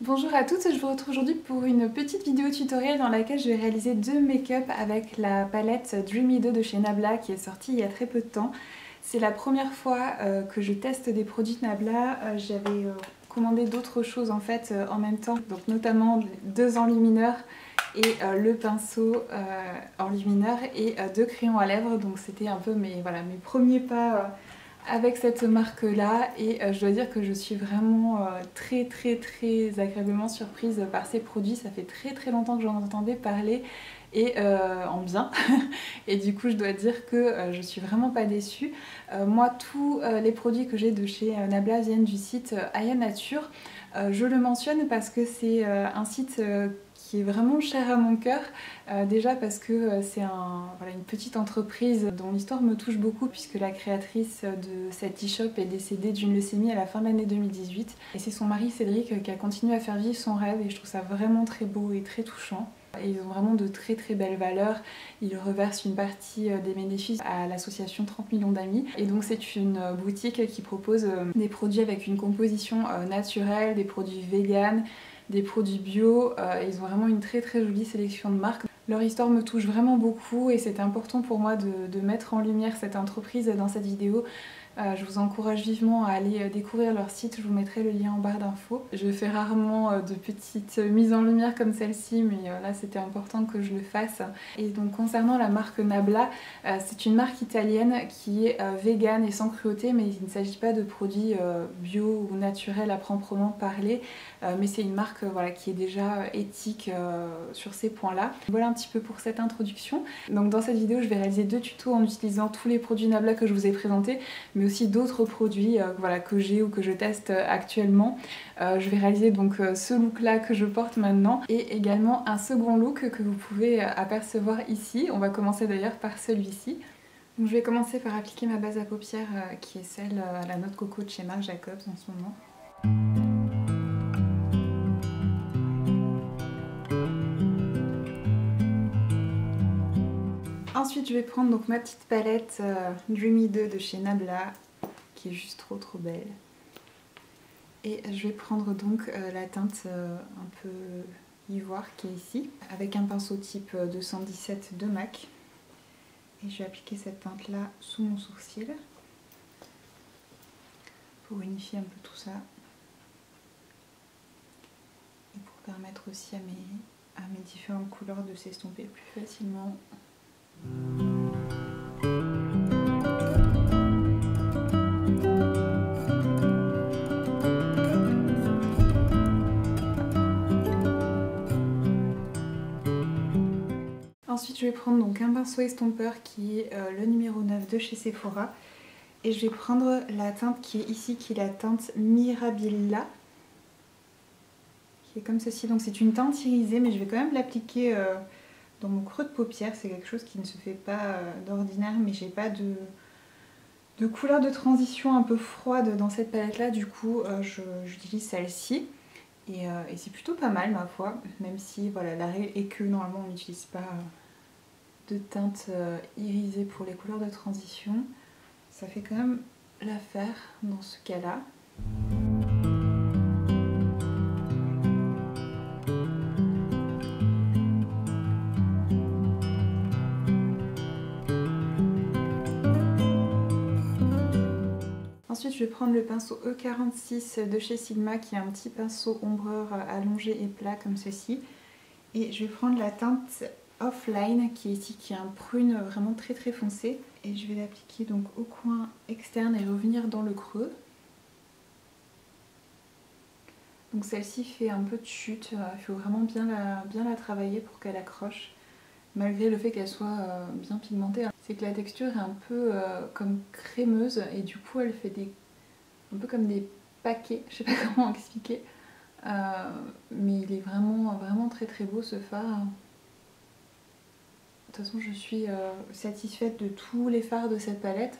Bonjour à toutes, je vous retrouve aujourd'hui pour une petite vidéo tutoriel dans laquelle je vais réaliser deux make-up avec la palette Dreamy 2 de chez Nabla qui est sortie il y a très peu de temps. C'est la première fois que je teste des produits Nabla. J'avais commandé d'autres choses en fait en même temps, donc notamment deux enlumineurs et le pinceau enlumineur et deux crayons à lèvres, donc c'était un peu mes premiers pas avec cette marque là et je dois dire que je suis vraiment très agréablement surprise par ces produits. Ça fait très longtemps que j'en entendais parler et en bien et du coup je dois dire que je suis vraiment pas déçue. Moi tous les produits que j'ai de chez Nabla viennent du site Aya Nature. Je le mentionne parce que c'est un site qui est vraiment cher à mon cœur. Déjà parce que c'est une petite entreprise dont l'histoire me touche beaucoup puisque la créatrice de cette e-shop est décédée d'une leucémie à la fin de l'année 2018. Et c'est son mari Cédric qui a continué à faire vivre son rêve et je trouve ça vraiment très beau et très touchant. Et ils ont vraiment de très belles valeurs. Ils reversent une partie des bénéfices à l'association 30 millions d'amis. Et donc c'est une boutique qui propose des produits avec une composition naturelle, des produits véganes, des produits bio. Ils ont vraiment une très jolie sélection de marques. Leur histoire me touche vraiment beaucoup et c'était important pour moi de mettre en lumière cette entreprise dans cette vidéo. Je vous encourage vivement à aller découvrir leur site, je vous mettrai le lien en barre d'infos. Je fais rarement de petites mises en lumière comme celle-ci, mais là c'était important que je le fasse. Et donc concernant la marque Nabla, c'est une marque italienne qui est végane et sans cruauté, mais il ne s'agit pas de produits bio ou naturels à proprement parler, mais c'est une marque qui est déjà éthique sur ces points-là. Voilà un petit peu pour cette introduction. Donc dans cette vidéo, je vais réaliser deux tutos en utilisant tous les produits Nabla que je vous ai présentés, mais aussi d'autres produits que j'ai ou que je teste actuellement. Je vais réaliser donc ce look là que je porte maintenant et également un second look que vous pouvez apercevoir ici. On va commencer d'ailleurs par celui-ci. Donc je vais commencer par appliquer ma base à paupières qui est celle à la noix de coco de chez Marc Jacobs en ce moment. Ensuite je vais prendre donc ma petite palette Dreamy 2 de chez Nabla qui est juste trop belle. Et je vais prendre donc la teinte un peu ivoire qui est ici, avec un pinceau type 217 de MAC. Et je vais appliquer cette teinte là sous mon sourcil pour unifier un peu tout ça. Et pour permettre aussi à mes différentes couleurs de s'estomper plus facilement. Ensuite je vais prendre donc un pinceau estompeur qui est le numéro 9 de chez Sephora. Et je vais prendre la teinte qui est ici, qui est la teinte Mirabilla. Qui est comme ceci, donc c'est une teinte irisée mais je vais quand même l'appliquer dans mon creux de paupière. C'est quelque chose qui ne se fait pas d'ordinaire, mais j'ai pas de couleur de transition un peu froide dans cette palette là, du coup j'utilise celle-ci. Et c'est plutôt pas mal ma foi, même si voilà, la règle est que normalement on n'utilise pas de teinte irisée pour les couleurs de transition. Ça fait quand même l'affaire dans ce cas-là. Ensuite, je vais prendre le pinceau E46 de chez Sigma, qui est un petit pinceau ombreur allongé et plat comme ceci. Et je vais prendre la teinte Offline, qui est ici, qui est un prune vraiment très foncé. Et je vais l'appliquer donc au coin externe et revenir dans le creux. Donc celle-ci fait un peu de chute, il faut vraiment bien la travailler pour qu'elle accroche, malgré le fait qu'elle soit bien pigmentée. C'est que la texture est un peu comme crémeuse et du coup elle fait un peu comme des paquets, je sais pas comment expliquer. Mais il est vraiment très beau ce fard. De toute façon je suis satisfaite de tous les fards de cette palette,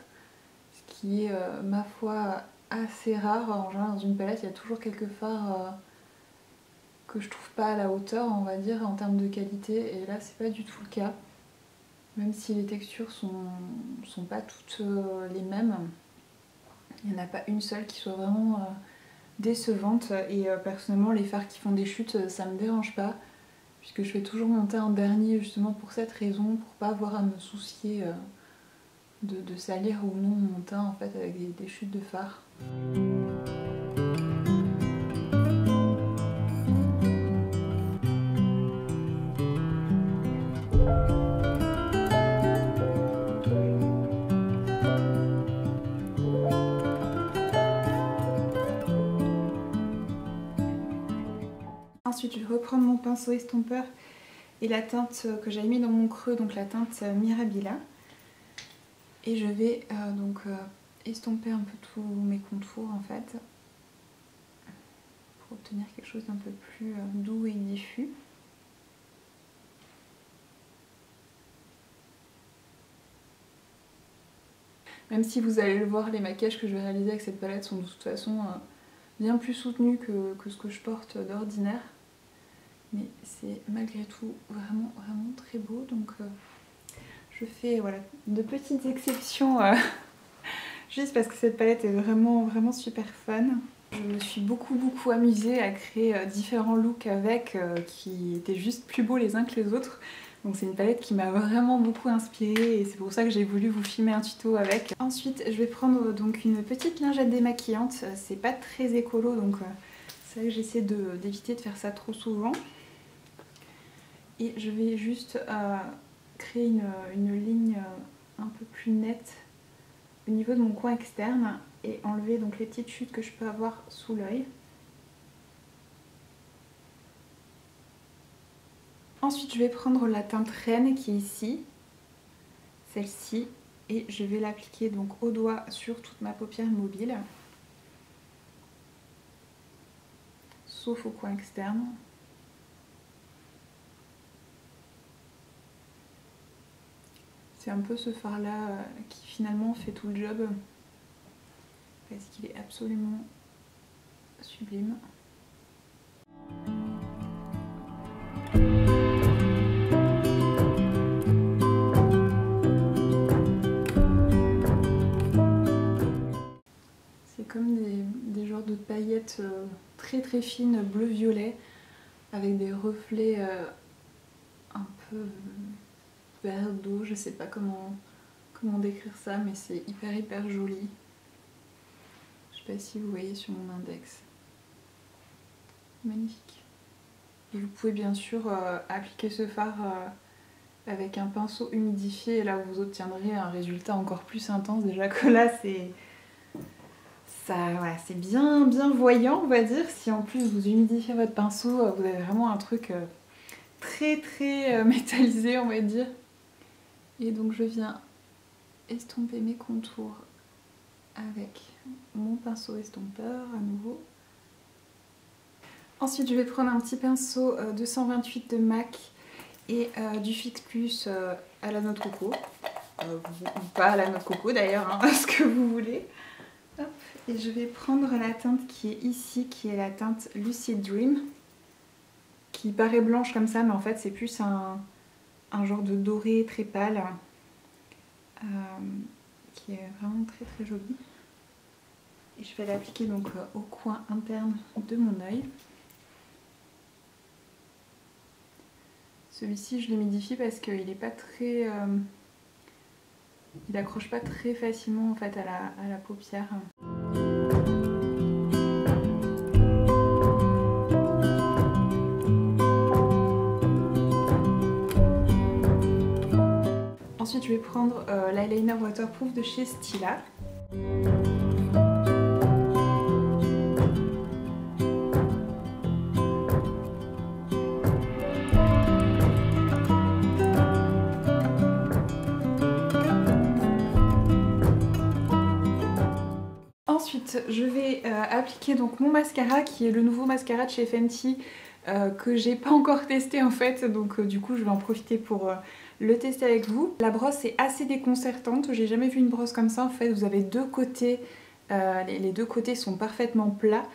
ce qui est ma foi assez rare. En général dans une palette il y a toujours quelques fards que je trouve pas à la hauteur, on va dire, en termes de qualité, et là c'est pas du tout le cas. Même si les textures sont pas toutes les mêmes, il n'y en a pas une seule qui soit vraiment décevantes et personnellement les fards qui font des chutes ça me dérange pas puisque je fais toujours mon teint en dernier justement pour cette raison, pour pas avoir à me soucier de salir ou non mon teint en fait avec des chutes de fard. Ensuite, je vais reprendre mon pinceau estompeur et la teinte que j'avais mis dans mon creux, donc la teinte Mirabilla. Et je vais estomper un peu tous mes contours en fait, pour obtenir quelque chose d'un peu plus doux et diffus. Même si vous allez le voir, les maquillages que je vais réaliser avec cette palette sont de toute façon bien plus soutenus que ce que je porte d'ordinaire. Mais c'est malgré tout vraiment très beau, donc je fais voilà, de petites exceptions juste parce que cette palette est vraiment super fun. Je me suis beaucoup amusée à créer différents looks avec qui étaient juste plus beaux les uns que les autres. Donc c'est une palette qui m'a vraiment beaucoup inspirée et c'est pour ça que j'ai voulu vous filmer un tuto avec. Ensuite je vais prendre donc une petite lingette démaquillante, c'est pas très écolo donc c'est vrai que j'essaie d'éviter de faire ça trop souvent. Et je vais juste créer une ligne un peu plus nette au niveau de mon coin externe et enlever donc les petites chutes que je peux avoir sous l'œil. Ensuite je vais prendre la teinte Reine qui est ici, celle-ci, et je vais l'appliquer donc au doigt sur toute ma paupière mobile, sauf au coin externe. C'est un peu ce fard là qui finalement fait tout le job parce qu'il est absolument sublime. C'est comme des genres de paillettes très fines bleu-violet avec des reflets un peu vert d'eau, je sais pas comment décrire ça, mais c'est hyper joli. Je sais pas si vous voyez sur mon index. Magnifique. Et vous pouvez bien sûr appliquer ce fard avec un pinceau humidifié et là vous obtiendrez un résultat encore plus intense. Déjà que là c'est voilà, c'est bien voyant on va dire. Si en plus vous humidifiez votre pinceau, vous avez vraiment un truc très métallisé on va dire. Et donc je viens estomper mes contours avec mon pinceau estompeur à nouveau. Ensuite je vais prendre un petit pinceau 228 de MAC et du Fix Plus à la noix de coco. Ou pas à la noix de coco d'ailleurs, hein, ce que vous voulez. Hop. Et je vais prendre la teinte qui est ici, qui est la teinte Lucid Dream, qui paraît blanche comme ça, mais en fait c'est plus un genre de doré très pâle, qui est vraiment très joli. Et je vais l'appliquer donc au coin interne de mon œil. Celui-ci je l'humidifie parce qu'il est pas très... il accroche pas très facilement en fait à la paupière. Ensuite je vais prendre l'eyeliner waterproof de chez Stila. Ensuite je vais appliquer donc mon mascara qui est le nouveau mascara de chez Fenty que j'ai pas encore testé en fait, donc du coup je vais en profiter pour le tester avec vous. La brosse est assez déconcertante, j'ai jamais vu une brosse comme ça en fait. Vous avez deux côtés, les deux côtés sont parfaitement plats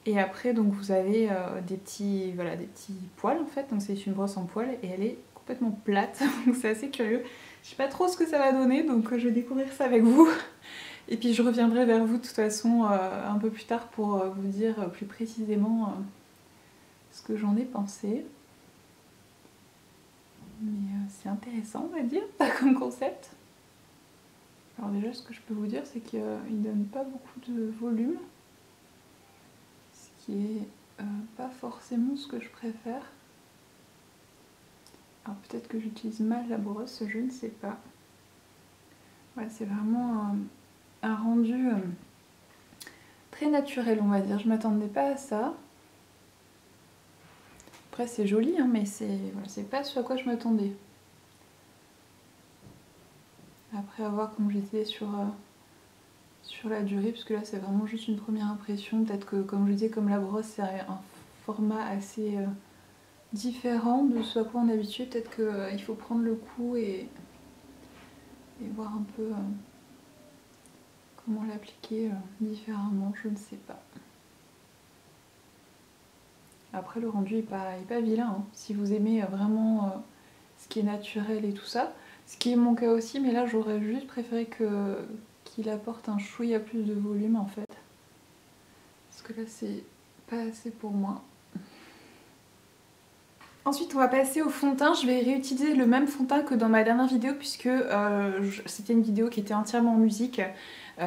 et après donc vous avez des petits poils en fait, donc c'est une brosse en poils et elle est complètement plate donc c'est assez curieux. Je sais pas trop ce que ça va donner donc je vais découvrir ça avec vous. Et puis je reviendrai vers vous de toute façon un peu plus tard pour vous dire plus précisément ce que j'en ai pensé. Mais c'est intéressant, on va dire, comme concept. Alors déjà, ce que je peux vous dire, c'est qu'il ne donne pas beaucoup de volume. Ce qui est pas forcément ce que je préfère. Alors peut-être que j'utilise mal la brosse, je ne sais pas. Ouais, c'est vraiment un rendu très naturel, on va dire. Je m'attendais pas à ça. Après c'est joli, hein, mais c'est pas ce à quoi je m'attendais. Après avoir comme j'étais sur la durée, parce que là c'est vraiment juste une première impression. Peut-être que comme je disais, comme la brosse c'est un format assez différent de ce à quoi on est habitué. Peut-être qu'il faut prendre le coup et voir un peu comment l'appliquer différemment, je ne sais pas. Après le rendu est pas vilain, hein. Si vous aimez vraiment ce qui est naturel et tout ça, ce qui est mon cas aussi, mais là j'aurais juste préféré qu'il apporte un chouïa plus de volume en fait. Parce que là c'est pas assez pour moi. Ensuite on va passer au fond de teint. Je vais réutiliser le même fond de teint que dans ma dernière vidéo puisque c'était une vidéo qui était entièrement en musique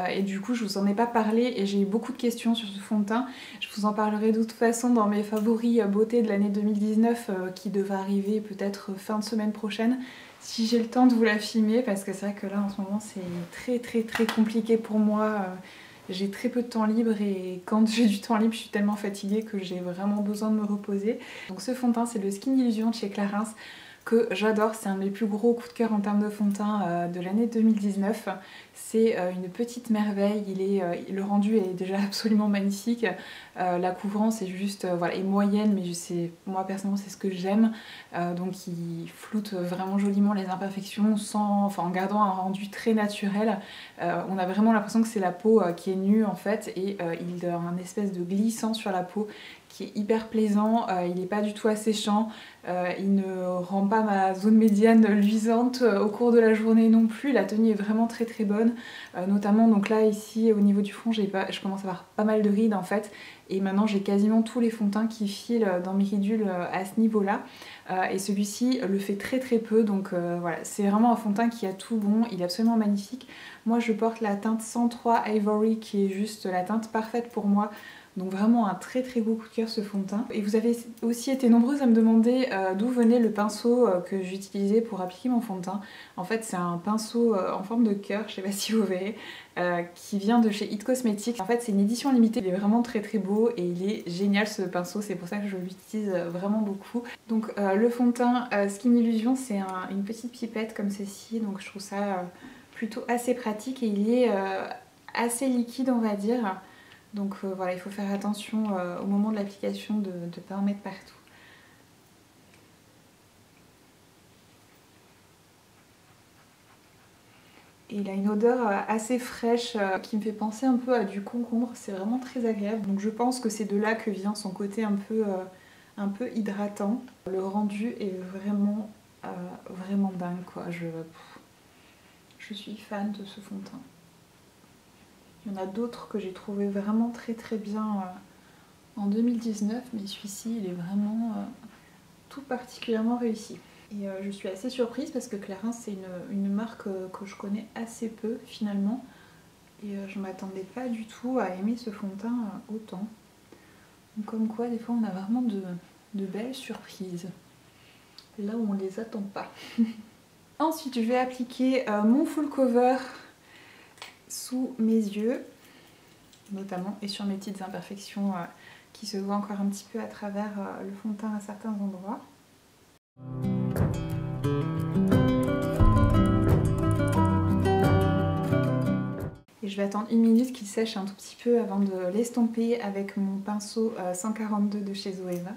et du coup je vous en ai pas parlé et j'ai eu beaucoup de questions sur ce fond de teint. Je vous en parlerai de toute façon dans mes favoris beauté de l'année 2019 qui devrait arriver peut-être fin de semaine prochaine si j'ai le temps de vous la filmer parce que c'est vrai que là en ce moment c'est très compliqué pour moi. J'ai très peu de temps libre et quand j'ai du temps libre, je suis tellement fatiguée que j'ai vraiment besoin de me reposer. Donc ce fond de teint, c'est le Skin Illusion de chez Clarins que j'adore. C'est un de mes plus gros coups de cœur en termes de fond de teint de l'année 2019. C'est une petite merveille. Le rendu est déjà absolument magnifique. La couvrance est juste voilà, est moyenne, mais moi personnellement c'est ce que j'aime. Donc il floute vraiment joliment les imperfections en gardant un rendu très naturel. On a vraiment l'impression que c'est la peau qui est nue en fait et il a un espèce de glissant sur la peau qui est hyper plaisant, il n'est pas du tout asséchant, il ne rend pas ma zone médiane luisante au cours de la journée non plus. La tenue est vraiment très bonne, notamment donc là ici au niveau du front je commence à avoir pas mal de rides en fait et maintenant j'ai quasiment tous les fonds de teint qui filent dans mes ridules à ce niveau là et celui-ci le fait très peu donc voilà, c'est vraiment un fond de teint qui a tout bon, il est absolument magnifique. Moi je porte la teinte 103 Ivory qui est juste la teinte parfaite pour moi. Donc vraiment un très beau coup de cœur ce fond de teint. Et vous avez aussi été nombreuses à me demander d'où venait le pinceau que j'utilisais pour appliquer mon fond de teint. En fait c'est un pinceau en forme de cœur, je sais pas si vous verrez, qui vient de chez It Cosmetics. En fait c'est une édition limitée, il est vraiment très beau et il est génial ce pinceau, c'est pour ça que je l'utilise vraiment beaucoup. Donc le fond de teint Skin Illusion c'est une petite pipette comme ceci, donc je trouve ça plutôt assez pratique et il est assez liquide on va dire. Donc voilà, il faut faire attention au moment de l'application de ne pas en mettre partout. Et il a une odeur assez fraîche qui me fait penser un peu à du concombre, c'est vraiment très agréable. Donc je pense que c'est de là que vient son côté un peu hydratant. Le rendu est vraiment dingue quoi. Je suis fan de ce fond de teint. Il y en a d'autres que j'ai trouvé vraiment très bien en 2019, mais celui-ci il est vraiment tout particulièrement réussi. Et je suis assez surprise parce que Clarins c'est une marque que je connais assez peu finalement. Et je m'attendais pas du tout à aimer ce fond de teint autant. Donc comme quoi des fois on a vraiment de belles surprises. Là où on les attend pas. Ensuite je vais appliquer mon full cover sous mes yeux notamment et sur mes petites imperfections qui se voient encore un petit peu à travers le fond de teint à certains endroits. Et je vais attendre une minute qu'il sèche un tout petit peu avant de l'estomper avec mon pinceau 142 de chez Zoeva.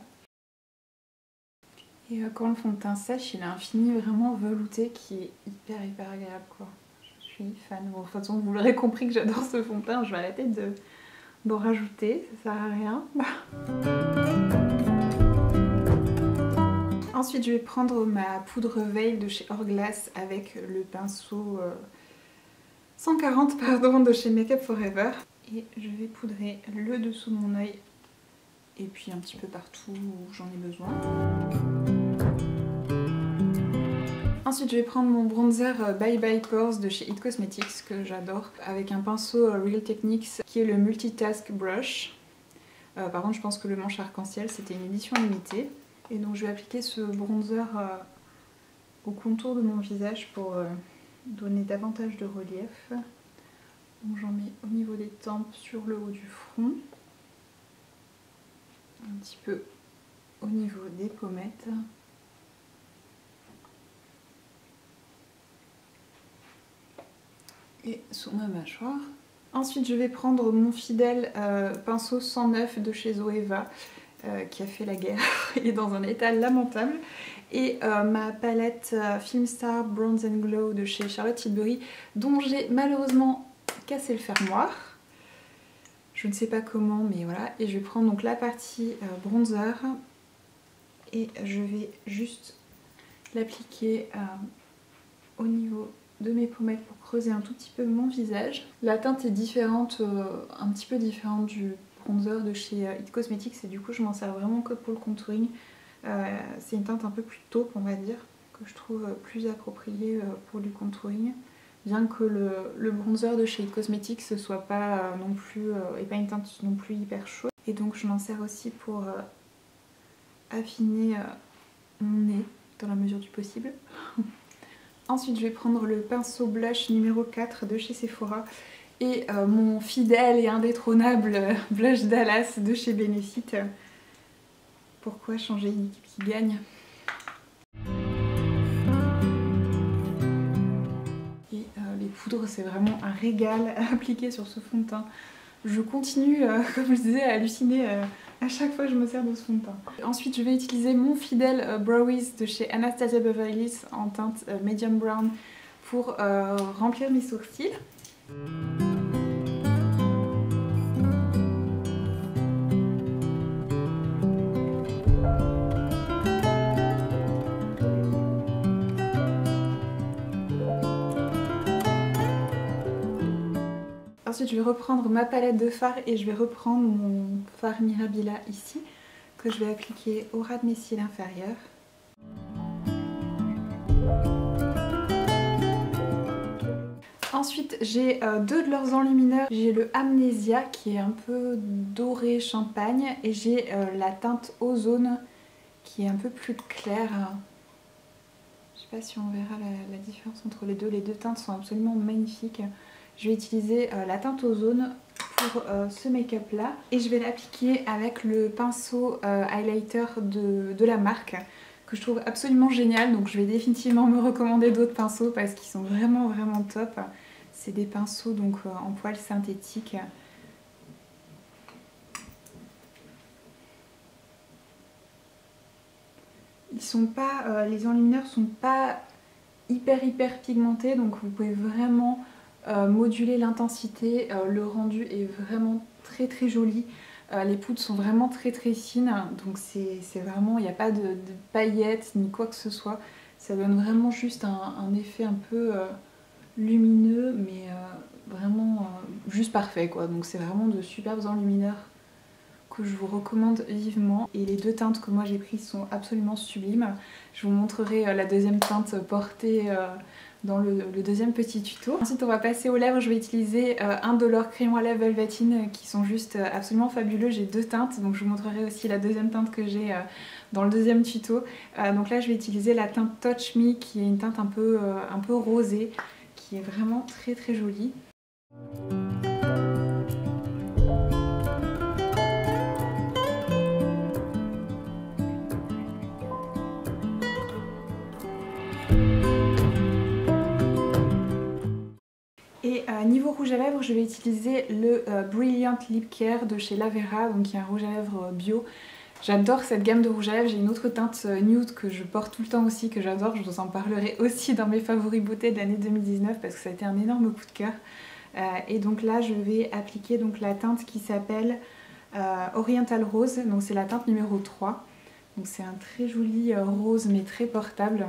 Et quand le fond de teint sèche, il a un fini vraiment velouté qui est hyper agréable quoi. Je suis fan. Bon, de toute façon, vous l'aurez compris que j'adore ce fond de teint, je vais arrêter d'en rajouter, ça sert à rien. Ensuite, je vais prendre ma poudre Veil de chez Hourglass avec le pinceau 140 pardon, de chez Make Up For Ever. Et je vais poudrer le dessous de mon œil et puis un petit peu partout où j'en ai besoin. Ensuite je vais prendre mon bronzer Bye Bye Pores de chez It Cosmetics que j'adore, avec un pinceau Real Techniques qui est le Multitask Brush. Par contre je pense que le manche arc-en-ciel c'était une édition limitée. Et donc je vais appliquer ce bronzer au contour de mon visage pour donner davantage de relief. Donc j'en mets au niveau des tempes, sur le haut du front, un petit peu au niveau des pommettes. Et sur ma mâchoire. Ensuite je vais prendre mon fidèle pinceau 109 de chez Zoeva qui a fait la guerre, il est dans un état lamentable, et ma palette Filmstar Bronze and Glow de chez Charlotte Tilbury dont j'ai malheureusement cassé le fermoir. Je ne sais pas comment mais voilà, et je vais prendre donc la partie bronzer et je vais juste l'appliquer au niveau de mes pommettes pour creuser un tout petit peu mon visage. La teinte est différente, un petit peu différente du bronzer de chez It Cosmetics et du coup je m'en sers vraiment que pour le contouring. C'est une teinte un peu plus taupe on va dire, que je trouve plus appropriée pour du contouring. Bien que le bronzer de chez It Cosmetics ce soit pas non plus, et pas une teinte non plus hyper chaude. Et donc je m'en sers aussi pour affiner mon nez dans la mesure du possible. Ensuite je vais prendre le pinceau blush numéro 4 de chez Sephora et mon fidèle et indétrônable blush Dallas de chez Benefit. Pourquoi changer une équipe qui gagne? Et les poudres c'est vraiment un régal à appliquer sur ce fond de teint. Je continue, comme je disais, à halluciner à chaque fois que je me sers de ce fond de teint. Ensuite je vais utiliser mon fidèle Browies de chez Anastasia Beverly Hills en teinte medium brown pour remplir mes sourcils. Ensuite je vais reprendre ma palette de fard et je vais reprendre mon fard Mirabilla ici que je vais appliquer au ras de mes cils inférieurs. Ensuite j'ai deux de leurs enlumineurs. J'ai le Amnesia qui est un peu doré champagne et j'ai la teinte Ozone qui est un peu plus claire. Je sais pas si on verra la différence entre les deux. Les deux teintes sont absolument magnifiques. Je vais utiliser la teinte Ozone pour ce make-up là et je vais l'appliquer avec le pinceau highlighter de la marque que je trouve absolument génial. Donc je vais définitivement me recommander d'autres pinceaux parce qu'ils sont vraiment top. C'est des pinceaux donc en poils synthétiques. Ils sont pas, les enlumineurs sont pas hyper pigmentés, donc vous pouvez vraiment moduler l'intensité. Le rendu est vraiment très joli. Les poudres sont vraiment très fines, donc c'est vraiment, il n'y a pas de paillettes ni quoi que ce soit. Ça donne vraiment juste un effet un peu lumineux, mais vraiment juste parfait quoi. Donc c'est vraiment de superbes enlumineurs que je vous recommande vivement. Et les deux teintes que moi j'ai prises sont absolument sublimes. Je vous montrerai la deuxième teinte portée dans le deuxième petit tuto. Ensuite on va passer aux lèvres. Je vais utiliser un de leurs crayons à lèvres Velveteen qui sont juste absolument fabuleux. J'ai deux teintes, donc je vous montrerai aussi la deuxième teinte que j'ai dans le deuxième tuto. Donc là je vais utiliser la teinte Touch Me qui est une teinte un peu rosée, qui est vraiment très jolie. Et niveau rouge à lèvres, je vais utiliser le Brilliant Lip Care de chez Lavera, donc qui est un rouge à lèvres bio. J'adore cette gamme de rouge à lèvres. J'ai une autre teinte nude que je porte tout le temps aussi, que j'adore. Je vous en parlerai aussi dans mes favoris beauté de l'année 2019 parce que ça a été un énorme coup de cœur. Et donc là, je vais appliquer donc la teinte qui s'appelle Oriental Rose. Donc c'est la teinte numéro 3. Donc c'est un très joli rose mais très portable.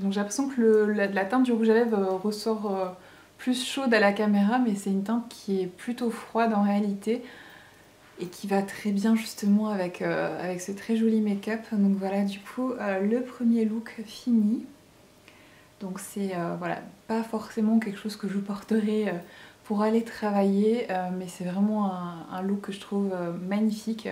Donc j'ai l'impression que la teinte du rouge à lèvres ressort plus chaude à la caméra, mais c'est une teinte qui est plutôt froide en réalité et qui va très bien justement avec ce très joli make-up. Donc voilà, du coup le premier look fini. Donc c'est voilà, pas forcément quelque chose que je porterai pour aller travailler, mais c'est vraiment un look que je trouve magnifique.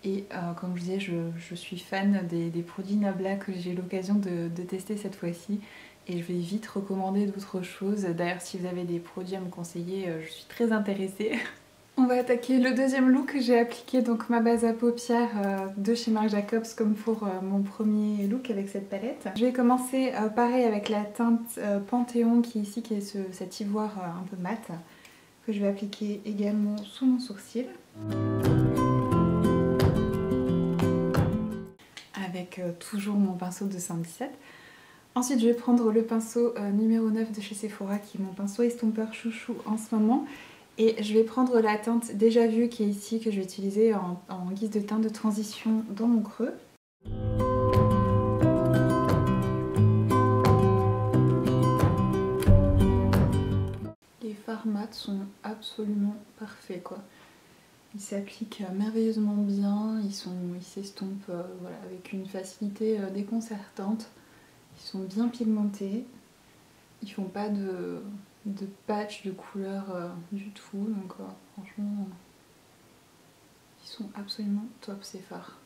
Et comme je disais, je suis fan des produits Nabla que j'ai eu l'occasion de tester cette fois-ci. Et je vais vite recommander d'autres choses. D'ailleurs, si vous avez des produits à me conseiller, je suis très intéressée. On va attaquer le deuxième look. J'ai appliqué donc ma base à paupières de chez Marc Jacobs comme pour mon premier look avec cette palette. Je vais commencer pareil avec la teinte Panthéon qui est ici, qui est cet ivoire un peu mat, que je vais appliquer également sous mon sourcil. Avec toujours mon pinceau de 117. Ensuite je vais prendre le pinceau numéro 9 de chez Sephora qui est mon pinceau estompeur chouchou en ce moment. Et je vais prendre la teinte déjà vue qui est ici, que je vais utiliser en guise de teinte de transition dans mon creux. Les fards mat sont absolument parfaits quoi. Ils s'appliquent merveilleusement bien, ils s'estompent voilà, avec une facilité déconcertante. Ils sont bien pigmentés, ils font pas de patch de couleur du tout, donc franchement ils sont absolument top ces fards.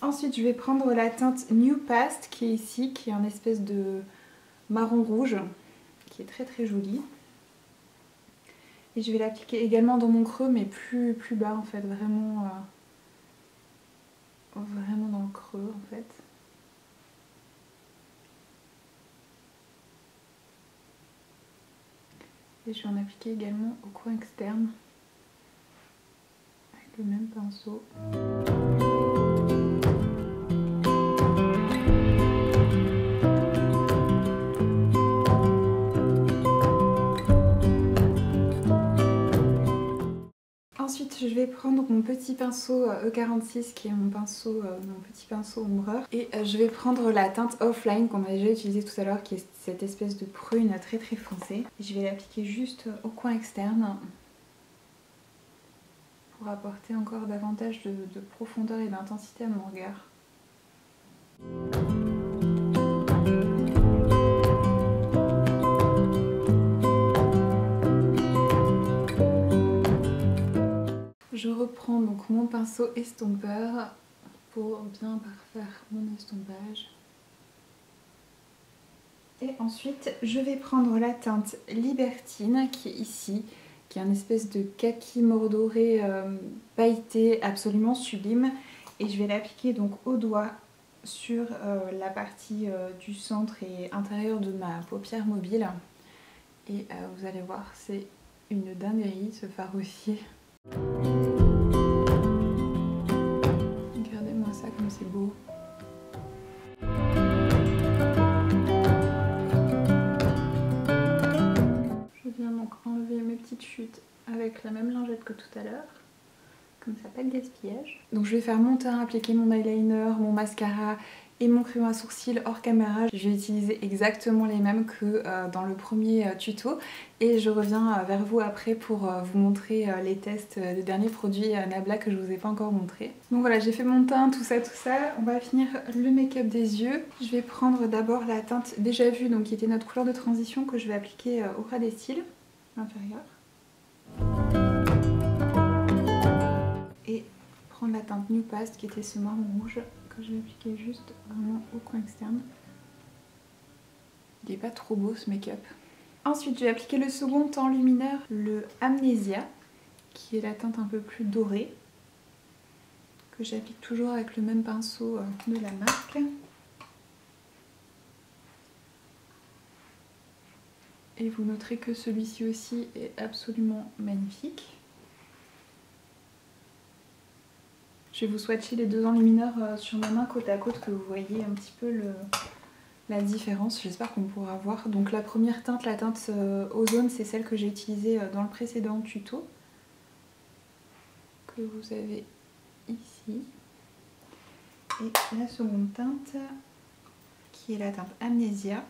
Ensuite je vais prendre la teinte New Past qui est ici, qui est un espèce de marron rouge, qui est très très jolie. Et je vais l'appliquer également dans mon creux, mais plus bas en fait, vraiment dans le creux en fait. Et je vais en appliquer également au coin externe avec le même pinceau. Ensuite je vais prendre mon petit pinceau E46 qui est mon petit pinceau ombreur, et je vais prendre la teinte Offline qu'on a déjà utilisée tout à l'heure, qui est cette espèce de prune très très foncée. Et je vais l'appliquer juste au coin externe pour apporter encore davantage de profondeur et d'intensité à mon regard. Je reprends donc mon pinceau estompeur pour bien parfaire mon estompage. Et ensuite, je vais prendre la teinte Libertine qui est ici, qui est un espèce de kaki mordoré pailleté absolument sublime. Et je vais l'appliquer donc au doigt sur la partie du centre et intérieur de ma paupière mobile. Et vous allez voir, c'est une dinguerie ce fard aussi. Regardez-moi ça comme c'est beau. Je viens donc enlever mes petites chutes avec la même lingette que tout à l'heure. Comme ça, pas de gaspillage. Donc je vais faire mon teint, appliquer mon eyeliner, mon mascara et mon crayon à sourcils hors caméra. Je vais utiliser exactement les mêmes que dans le premier tuto. Et je reviens vers vous après pour vous montrer les tests des derniers produits Nabla que je vous ai pas encore montré. Donc voilà, j'ai fait mon teint, tout ça. On va finir le make-up des yeux. Je vais prendre d'abord la teinte déjà vue, donc qui était notre couleur de transition, que je vais appliquer au ras des cils inférieurs. Et prendre la teinte New Past qui était ce marron rouge que je vais appliquer juste vraiment au coin externe. Il est pas trop beau ce make-up. Ensuite je vais appliquer le second enlumineur, le Amnesia, qui est la teinte un peu plus dorée, que j'applique toujours avec le même pinceau de la marque. Et vous noterez que celui-ci aussi est absolument magnifique. Je vais vous swatcher les deux enlumineurs sur ma main côte à côte, que vous voyez un petit peu la différence. J'espère qu'on pourra voir. Donc la première teinte, la teinte Ozone, c'est celle que j'ai utilisée dans le précédent tuto, que vous avez ici. Et la seconde teinte qui est la teinte Amnesia.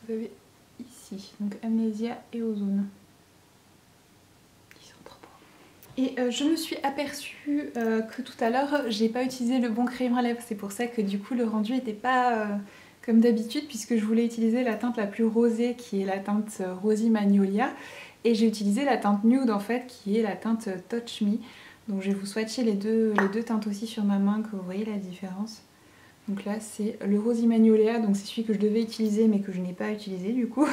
Vous avez ici, donc Amnesia et Ozone. Ils sont trop beaux. Et je me suis aperçue que tout à l'heure, j'ai pas utilisé le bon crayon à lèvres. C'est pour ça que du coup le rendu n'était pas comme d'habitude, puisque je voulais utiliser la teinte la plus rosée qui est la teinte Rosy Magnolia. Et j'ai utilisé la teinte nude en fait qui est la teinte Touch Me. Donc je vais vous swatcher les deux teintes aussi sur ma main, que vous voyez la différence. Donc là c'est le Rosy Magnolia, donc c'est celui que je devais utiliser mais que je n'ai pas utilisé du coup.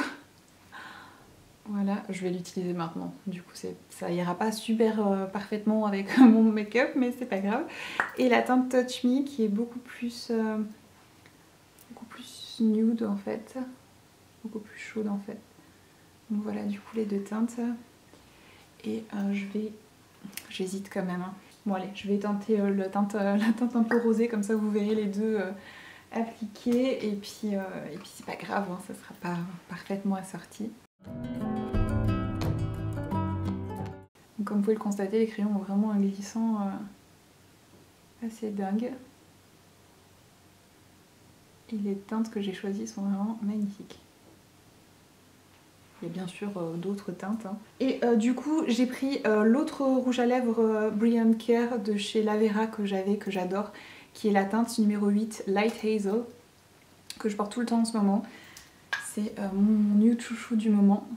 Voilà, je vais l'utiliser maintenant. Du coup ça ira pas super parfaitement avec mon make-up, mais c'est pas grave. Et la teinte Touch Me qui est beaucoup plus nude en fait. Beaucoup plus chaude en fait. Donc voilà du coup les deux teintes. Et j'hésite quand même. Hein. Bon allez, je vais tenter la teinte un peu rosée, comme ça vous verrez les deux appliqués. Et puis c'est pas grave, hein, ça sera pas parfaitement assorti. Donc, comme vous pouvez le constater, les crayons ont vraiment un glissant assez dingue. Et les teintes que j'ai choisies sont vraiment magnifiques. Il y a bien sûr d'autres teintes. Hein. Et du coup, j'ai pris l'autre rouge à lèvres Brilliant Care de chez Lavera que j'adore, qui est la teinte numéro 8 Light Hazel, que je porte tout le temps en ce moment. C'est mon nude chouchou du moment.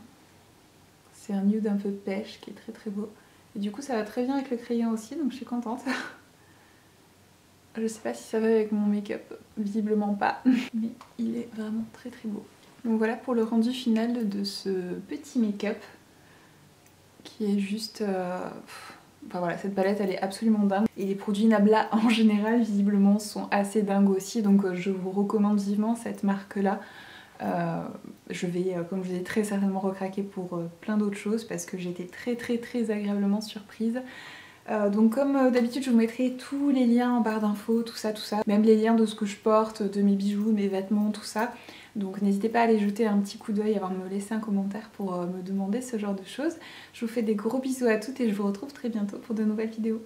C'est un nude un peu pêche qui est très très beau. Et du coup, ça va très bien avec le crayon aussi, donc je suis contente. Je sais pas si ça va avec mon make-up, visiblement pas, mais il est vraiment très très beau. Donc voilà pour le rendu final de ce petit make-up qui est juste... Enfin voilà, cette palette elle est absolument dingue. Et les produits Nabla en général visiblement sont assez dingues aussi, donc je vous recommande vivement cette marque là. Je vais, comme je vous ai très certainement recraquer pour plein d'autres choses parce que j'ai été très agréablement surprise. Donc comme d'habitude je vous mettrai tous les liens en barre d'infos, tout ça, même les liens de ce que je porte, de mes bijoux, mes vêtements, tout ça. Donc n'hésitez pas à aller jeter un petit coup d'œil avant de me laisser un commentaire pour me demander ce genre de choses. Je vous fais des gros bisous à toutes et je vous retrouve très bientôt pour de nouvelles vidéos.